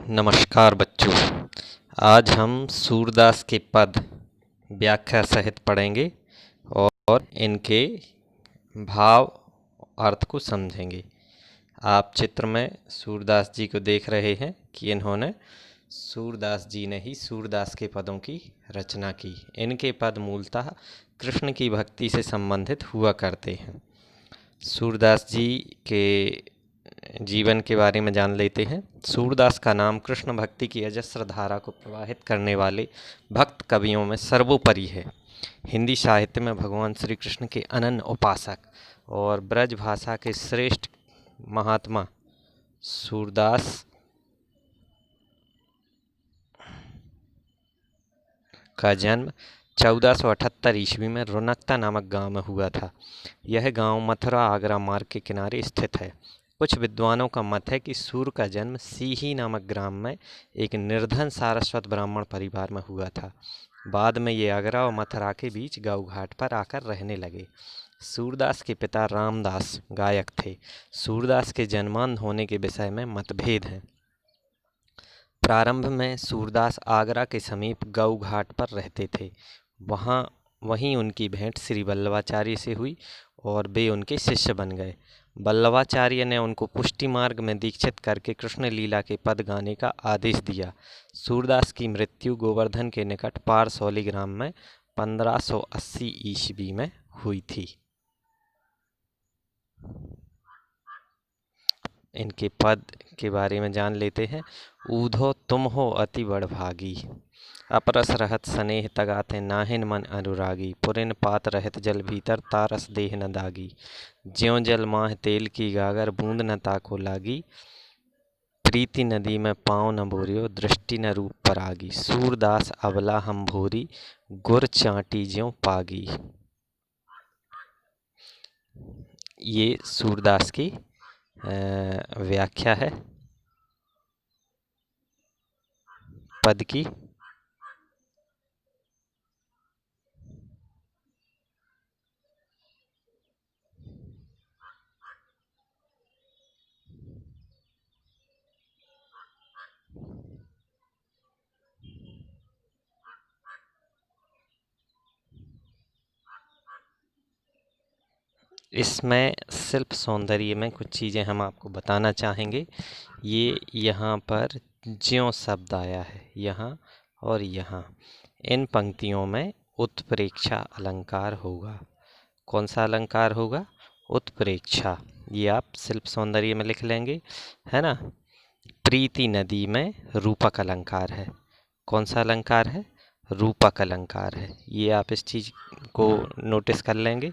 नमस्कार बच्चों। आज हम सूरदास के पद व्याख्या सहित पढ़ेंगे और इनके भाव अर्थ को समझेंगे। आप चित्र में सूरदास जी को देख रहे हैं कि इन्होंने सूरदास जी ने ही सूरदास के पदों की रचना की। इनके पद मूलतः कृष्ण की भक्ति से संबंधित हुआ करते हैं। सूरदास जी के जीवन के बारे में जान लेते हैं। सूरदास का नाम कृष्ण भक्ति की अजस्र धारा को प्रवाहित करने वाले भक्त कवियों में सर्वोपरि है। हिंदी साहित्य में भगवान श्री कृष्ण के अनन्य उपासक और ब्रज भाषा के श्रेष्ठ महात्मा सूरदास का जन्म 1478 ईस्वी में रोनकता नामक गांव में हुआ था। यह गांव मथुरा आगरा मार्ग के किनारे स्थित है। कुछ विद्वानों का मत है कि सूर का जन्म सीही नामक ग्राम में एक निर्धन सारस्वत ब्राह्मण परिवार में हुआ था। बाद में ये आगरा और मथुरा के बीच गाँव घाट पर आकर रहने लगे। सूरदास के पिता रामदास गायक थे। सूरदास के जन्मांध होने के विषय में मतभेद हैं। प्रारंभ में सूरदास आगरा के समीप गऊ घाट पर रहते थे। वहीं उनकी भेंट श्री वल्लभाचार्य से हुई और वे उनके शिष्य बन गए। वल्लभाचार्य ने उनको पुष्टि मार्ग में दीक्षित करके कृष्ण लीला के पद गाने का आदेश दिया। सूरदास की मृत्यु गोवर्धन के निकट पारसौली ग्राम में 1580 ईस्वी में हुई थी। इनके पद के बारे में जान लेते हैं। ऊधो तुम हो अति बड़भागी, अपरस रहत स्नेह तगाते नाहिन मन अनुरागी। पुरिन पात रहत जल भीतर तारस देह न दागी। ज्यों जल माह तेल की गागर बूंद न ताको लागी। प्रीति नदी में पाँव न बोरियो दृष्टि न रूप परागी। सूरदास अबला हम भोरी गुर चाटी ज्यों पागी। ये सूरदास की व्याख्या है पद की। इसमें शिल्प सौंदर्य में कुछ चीज़ें हम आपको बताना चाहेंगे। ये यहाँ पर ज्यों शब्द आया है, यहाँ और यहाँ। इन पंक्तियों में उत्प्रेक्षा अलंकार होगा। कौन सा अलंकार होगा? उत्प्रेक्षा। ये आप शिल्प सौंदर्य में लिख लेंगे, है ना। प्रीति नदी में रूपक अलंकार है। कौन सा अलंकार है? रूपक अलंकार है। ये आप इस चीज़ को नोटिस कर लेंगे।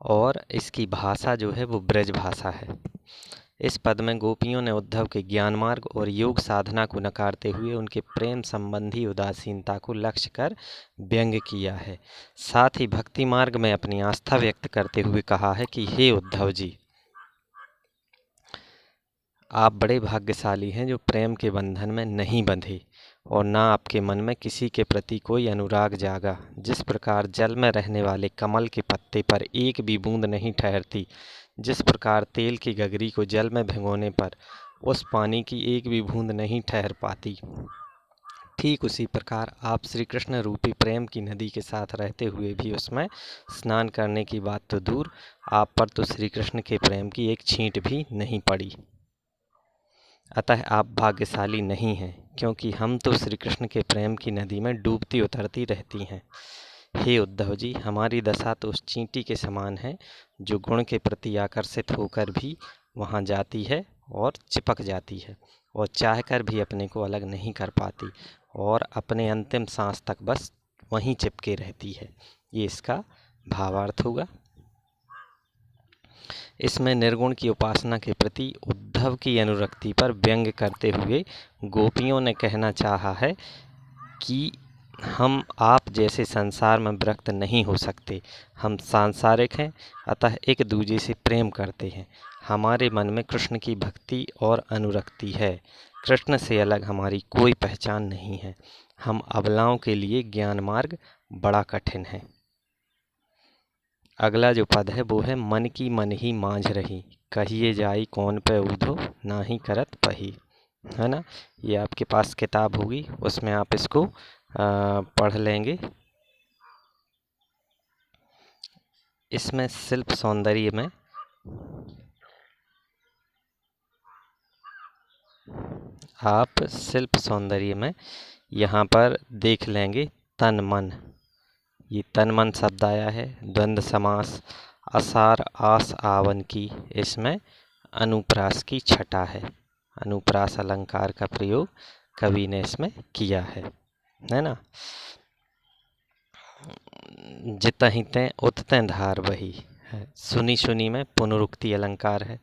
और इसकी भाषा जो है वो ब्रज भाषा है। इस पद में गोपियों ने उद्धव के ज्ञान मार्ग और योग साधना को नकारते हुए उनके प्रेम संबंधी उदासीनता को लक्ष्य कर व्यंग किया है। साथ ही भक्ति मार्ग में अपनी आस्था व्यक्त करते हुए कहा है कि हे उद्धव जी, आप बड़े भाग्यशाली हैं जो प्रेम के बंधन में नहीं बंधे और ना आपके मन में किसी के प्रति कोई अनुराग जागा। जिस प्रकार जल में रहने वाले कमल के पत्ते पर एक भी बूंद नहीं ठहरती, जिस प्रकार तेल की गगरी को जल में भिगोने पर उस पानी की एक भी बूंद नहीं ठहर पाती, ठीक उसी प्रकार आप श्री कृष्ण रूपी प्रेम की नदी के साथ रहते हुए भी उसमें स्नान करने की बात तो दूर, आप पर तो श्री कृष्ण के प्रेम की एक छींट भी नहीं पड़ी। अतः आप भाग्यशाली नहीं हैं, क्योंकि हम तो श्री कृष्ण के प्रेम की नदी में डूबती उतरती रहती हैं। हे उद्धव जी, हमारी दशा तो उस चींटी के समान है जो गुण के प्रति आकर्षित होकर भी वहाँ जाती है और चिपक जाती है और चाहकर भी अपने को अलग नहीं कर पाती और अपने अंतिम सांस तक बस वहीं चिपके रहती है। ये इसका भावार्थ होगा। इसमें निर्गुण की उपासना के प्रति उद्धव की अनुरक्ति पर व्यंग करते हुए गोपियों ने कहना चाहा है कि हम आप जैसे संसार में विरक्त नहीं हो सकते। हम सांसारिक हैं, अतः एक दूजे से प्रेम करते हैं। हमारे मन में कृष्ण की भक्ति और अनुरक्ति है। कृष्ण से अलग हमारी कोई पहचान नहीं है। हम अबलाओं के लिए ज्ञान मार्ग बड़ा कठिन है। अगला जो पद है वो है मन की मन ही मांझ रही, कहिए जाई कौन पे ऊधो, ना ही करत पही। है ना। ये आपके पास किताब होगी, उसमें आप इसको पढ़ लेंगे। इसमें शिल्प सौंदर्य में आप शिल्प सौंदर्य में यहाँ पर देख लेंगे तन मन। ये तन मन शब्द आया है, द्वंद्व समास, असार आस आवन की, इसमें अनुप्रास की छटा है। अनुप्रास अलंकार का प्रयोग कवि ने इसमें किया है ना। जितहि तैं उततैं धार बही है। सुनी सुनी में पुनरुक्ति अलंकार है।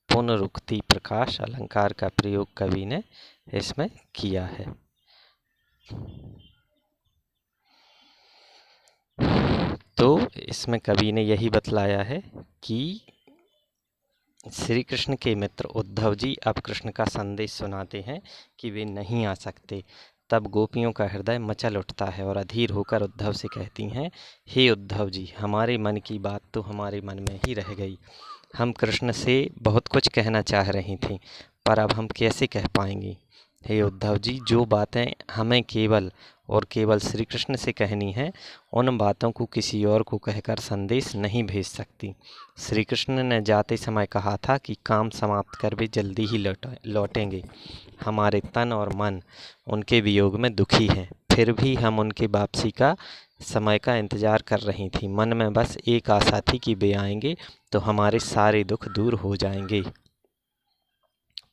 पुनरुक्ति प्रकाश अलंकार का प्रयोग कवि ने इसमें किया है। तो इसमें कवि ने यही बतलाया है कि श्री कृष्ण के मित्र उद्धव जी अब कृष्ण का संदेश सुनाते हैं कि वे नहीं आ सकते। तब गोपियों का हृदय मचल उठता है और अधीर होकर उद्धव से कहती हैं, हे उद्धव जी, हमारे मन की बात तो हमारे मन में ही रह गई। हम कृष्ण से बहुत कुछ कहना चाह रही थी, पर अब हम कैसे कह पाएंगी। हे उद्धव जी, जो बातें हमें केवल और केवल श्री कृष्ण से कहनी है, उन बातों को किसी और को कहकर संदेश नहीं भेज सकती। श्री कृष्ण ने जाते समय कहा था कि काम समाप्त कर वे जल्दी ही लौटेंगे। हमारे तन और मन उनके वियोग में दुखी हैं, फिर भी हम उनके वापसी का समय का इंतजार कर रही थी। मन में बस एक आशा थी कि वे आएंगे तो हमारे सारे दुख दूर हो जाएंगे।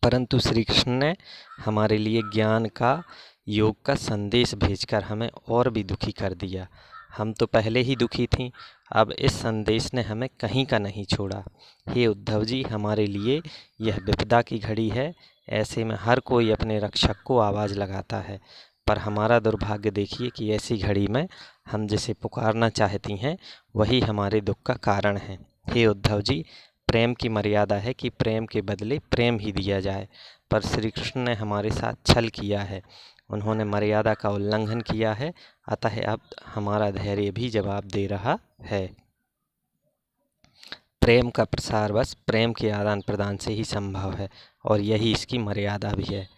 परंतु श्री कृष्ण ने हमारे लिए ज्ञान का, योग का संदेश भेजकर हमें और भी दुखी कर दिया। हम तो पहले ही दुखी थीं, अब इस संदेश ने हमें कहीं का नहीं छोड़ा। हे उद्धव जी, हमारे लिए यह विपदा की घड़ी है। ऐसे में हर कोई अपने रक्षक को आवाज़ लगाता है, पर हमारा दुर्भाग्य देखिए कि ऐसी घड़ी में हम जिसे पुकारना चाहती हैं वही हमारे दुख का कारण है। हे उद्धव जी, प्रेम की मर्यादा है कि प्रेम के बदले प्रेम ही दिया जाए, पर श्री कृष्ण ने हमारे साथ छल किया है। उन्होंने मर्यादा का उल्लंघन किया है, अतः अब हमारा धैर्य भी जवाब दे रहा है। प्रेम का प्रसार बस प्रेम के आदान प्रदान से ही संभव है और यही इसकी मर्यादा भी है।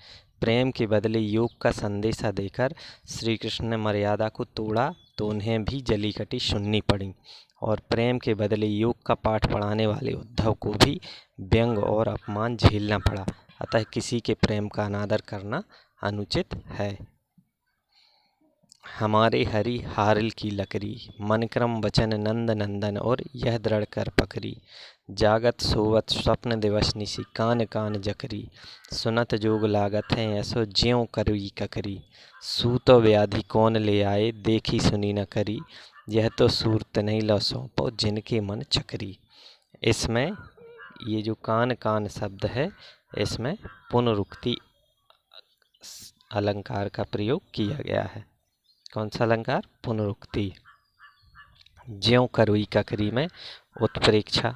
प्रेम के बदले योग का संदेशा देकर श्री कृष्ण ने मर्यादा को तोड़ा तो उन्हें भी जली कटी सुननी पड़ी, और प्रेम के बदले योग का पाठ पढ़ाने वाले उद्धव को भी व्यंग और अपमान झेलना पड़ा। अतः किसी के प्रेम का अनादर करना अनुचित है। हमारे हरि हारिल की लकड़ी, मन क्रम वचन नंद नंदन और यह दृढ़ कर पकड़ी। जागत सोवत स्वप्न दिवस निशी, कान कान जकरी। सुनत जोग लागत है ऐसो ज्यों करी ककरी। सूतो व्याधि कौन ले आए, देखी सुनी न करी। यह तो सूरत नहीं लो सौंपो, जिनके मन चकरी। इसमें ये जो कान कान शब्द है, इसमें पुनरुक्ति अलंकार का प्रयोग किया गया है। कौन सा अलंकार? पुनरुक्ति। ज्यों करुई ककरी में उत्प्रेक्षा।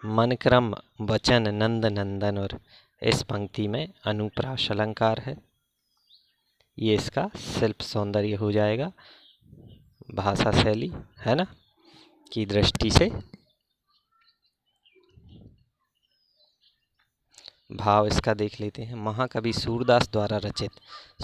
मन क्रम वचन नंद नंदन, और इस पंक्ति में अनुप्रास अलंकार है। ये इसका शिल्प सौंदर्य हो जाएगा, भाषा शैली है ना की दृष्टि से। भाव इसका देख लेते हैं। महाकवि सूरदास द्वारा रचित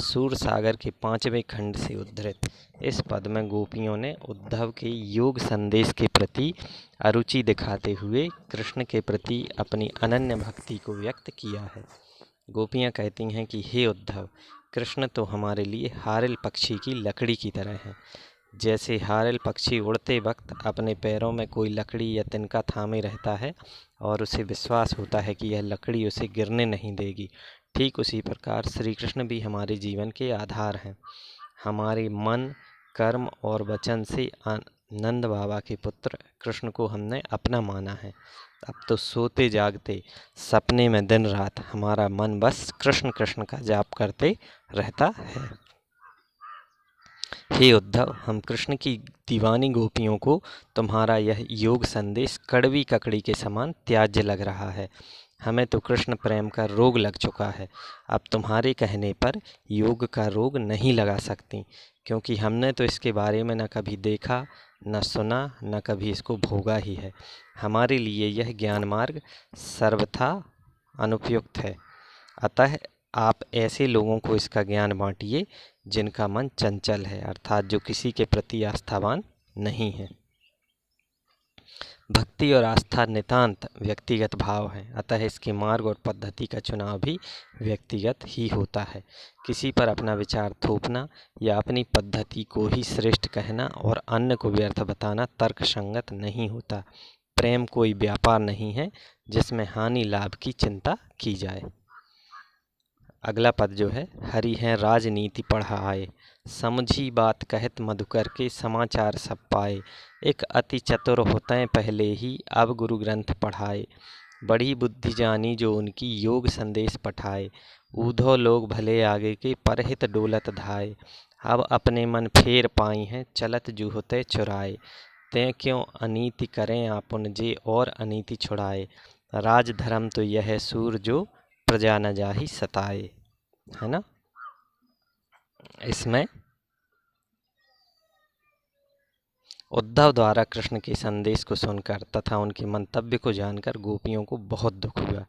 सूर सागर के 5वें खंड से उद्धृत इस पद में गोपियों ने उद्धव के योग संदेश के प्रति अरुचि दिखाते हुए कृष्ण के प्रति अपनी अनन्य भक्ति को व्यक्त किया है। गोपियाँ कहती हैं कि हे उद्धव, कृष्ण तो हमारे लिए हारिल पक्षी की लकड़ी की तरह है। जैसे हारिल पक्षी उड़ते वक्त अपने पैरों में कोई लकड़ी या तिनका थामे रहता है और उसे विश्वास होता है कि यह लकड़ी उसे गिरने नहीं देगी, ठीक उसी प्रकार श्री कृष्ण भी हमारे जीवन के आधार हैं। हमारे मन, कर्म और वचन से नंद बाबा के पुत्र कृष्ण को हमने अपना माना है। अब तो सोते जागते सपने में दिन रात हमारा मन बस कृष्ण कृष्ण का जाप करते रहता है। हे उद्धव, हम कृष्ण की दीवानी गोपियों को तुम्हारा यह योग संदेश कड़वी ककड़ी के समान त्याज्य लग रहा है। हमें तो कृष्ण प्रेम का रोग लग चुका है। अब तुम्हारे कहने पर योग का रोग नहीं लगा सकती, क्योंकि हमने तो इसके बारे में न कभी देखा, न सुना, न कभी इसको भोगा ही है। हमारे लिए यह ज्ञान मार्ग सर्वथा अनुपयुक्त है। अतः आप ऐसे लोगों को इसका ज्ञान बांटिए जिनका मन चंचल है, अर्थात जो किसी के प्रति आस्थावान नहीं है। भक्ति और आस्था नितांत व्यक्तिगत भाव है, अतः इसके मार्ग और पद्धति का चुनाव भी व्यक्तिगत ही होता है। किसी पर अपना विचार थोपना या अपनी पद्धति को ही श्रेष्ठ कहना और अन्य को व्यर्थ बताना तर्कसंगत नहीं होता। प्रेम कोई व्यापार नहीं है जिसमें हानि लाभ की चिंता की जाए। अगला पद जो है, हरि हैं राजनीति पढ़ाए, समझी बात कहत मधुकर के समाचार सब पाए। एक अति चतुर होते पहले ही अब गुरु ग्रंथ पढ़ाए, बड़ी बुद्धि जानी जो उनकी योग संदेश पठाए। ऊधो लोग भले आगे के परहित डोलत धाए, अब अपने मन फेर पाई हैं चलत जूहते चुराए। ते क्यों अनीति करें आपुन जे और अनीति छुड़ाए, राज धर्म तो यह सूर जो प्रजा न जाहि सताए। है ना। इसमें उद्धव द्वारा कृष्ण के संदेश को सुनकर तथा उनके मंतव्य को जानकर गोपियों को बहुत दुख हुआ।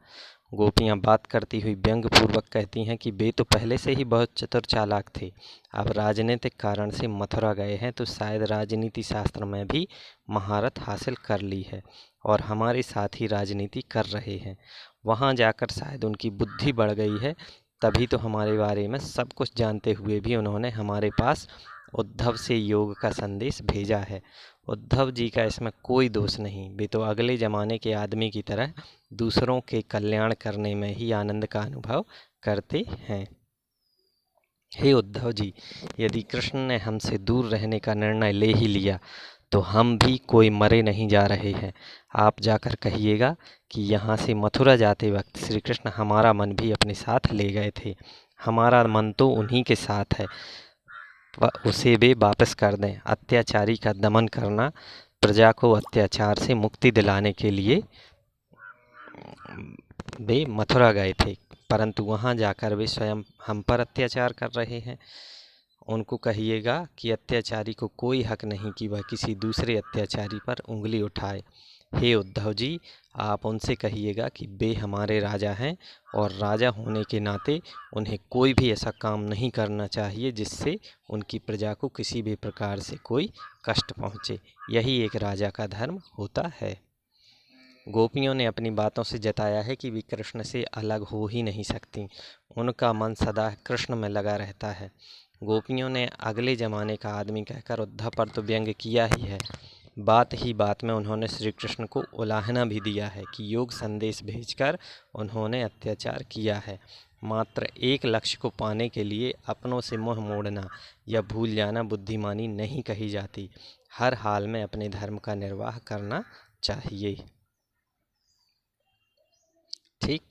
गोपियां बात करती हुई व्यंग पूर्वक कहती हैं कि वे तो पहले से ही बहुत चतुर चालाक थे, अब राजनीतिक कारण से मथुरा गए हैं तो शायद राजनीति शास्त्र में भी महारत हासिल कर ली है और हमारे साथ ही राजनीति कर रहे हैं। वहां जाकर शायद उनकी बुद्धि बढ़ गई है, तभी तो हमारे बारे में सब कुछ जानते हुए भी उन्होंने हमारे पास उद्धव से योग का संदेश भेजा है। उद्धव जी का इसमें कोई दोष नहीं, वे तो अगले ज़माने के आदमी की तरह दूसरों के कल्याण करने में ही आनंद का अनुभव करते हैं। हे उद्धव जी, यदि कृष्ण ने हमसे दूर रहने का निर्णय ले ही लिया तो हम भी कोई मरे नहीं जा रहे हैं। आप जाकर कहिएगा कि यहाँ से मथुरा जाते वक्त श्री कृष्ण हमारा मन भी अपने साथ ले गए थे। हमारा मन तो उन्हीं के साथ है, उसे वे वापस कर दें। अत्याचारी का दमन करना, प्रजा को अत्याचार से मुक्ति दिलाने के लिए वे मथुरा गए थे, परंतु वहाँ जाकर वे स्वयं हम पर अत्याचार कर रहे हैं। उनको कहिएगा कि अत्याचारी को कोई हक नहीं कि वह किसी दूसरे अत्याचारी पर उंगली उठाए। हे उद्धव जी, आप उनसे कहिएगा कि वे हमारे राजा हैं और राजा होने के नाते उन्हें कोई भी ऐसा काम नहीं करना चाहिए जिससे उनकी प्रजा को किसी भी प्रकार से कोई कष्ट पहुँचे। यही एक राजा का धर्म होता है। गोपियों ने अपनी बातों से जताया है कि वे कृष्ण से अलग हो ही नहीं सकती, उनका मन सदा कृष्ण में लगा रहता है। गोपियों ने अगले ज़माने का आदमी कहकर उद्धव पर तो व्यंग किया ही है, बात ही बात में उन्होंने श्री कृष्ण को उलाहना भी दिया है कि योग संदेश भेजकर उन्होंने अत्याचार किया है। मात्र एक लक्ष्य को पाने के लिए अपनों से मुँह मोड़ना या भूल जाना बुद्धिमानी नहीं कही जाती। हर हाल में अपने धर्म का निर्वाह करना चाहिए। ठीक।